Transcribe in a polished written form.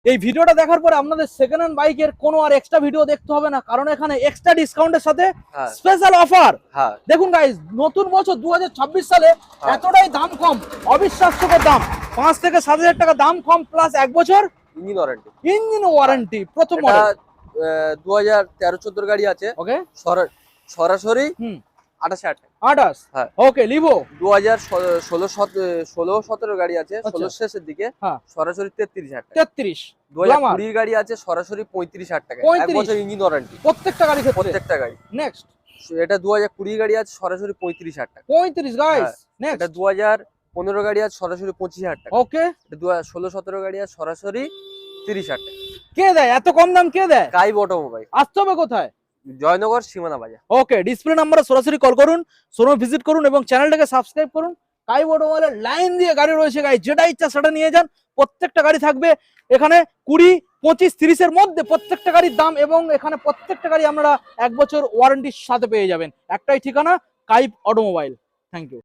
এই ভিডিওটা দেখার পরে আপনাদের সেকেন্ড হ্যান্ড বাইকের কোনো আর এক্সট্রা ভিডিও দেখতে হবে না, কারণ এখানে এক্সট্রা ডিসকাউন্টের সাথে স্পেশাল অফার। দেখুন গাইস, নতুন বছর 2026 সালে এতটাই দাম কম, অবিশ্বাস্যকর দাম, 5 থেকে 7,000 টাকা দাম কম, প্লাস 1 বছর ইঞ্জিন ওয়ারেন্টি। প্রথম মডেল 2013-14 গাড়ি আছে। ওকে, সরাসরি 28,000 টাকা। ওকে, লিভো 2016-17 গাড়ি আছে, 16 শেষের দিকে, সরাসরি 33,000 টাকা। 33। 2020 গাড়ি আছে, সরাসরি 35,000 টাকা, 1 বছর ইঞ্জিন ওয়ারেন্টি প্রত্যেকটা গাড়ি, প্রত্যেকটা গাড়ি। নেক্সট, এটা 2020 গাড়ি আছে, সরাসরি 35,000 টাকা। 35 গাইস। নেক্সট, এটা 2015 গাড়ি আছে, সরাসরি 25,000 টাকা। ওকে, এটা 2016-17 গাড়ি আছে, সরাসরি 30,000 টাকা। কে দেয় এত কম দাম? কে দেয়? কাইব অটোমোবাইল। আসতে হবে কোথায়? জয়নগর সীমানা বাজার। ওকে, ডিসপ্লে নাম্বারে সরাসরি কল করুন, শোরুম ভিজিট করুন এবং চ্যানেলটাকে সাবস্ক্রাইব করুন। কাইব অটোমোবাইলের লাইন দিয়ে গাড়ি রয়েছে গাইস, যেটা ইচ্ছা সেটা নিয়ে যান। প্রত্যেকটা গাড়ি থাকবে এখানে 20, 25, 30 এর মধ্যে প্রত্যেকটা গাড়ির দাম, এবং এখানে প্রত্যেকটা গাড়ি আপনারা 1 বছর ওয়ারেন্টির সাথে পেয়ে যাবেন। একটাই ঠিকানা, কাইব অটোমোবাইল। Thank you.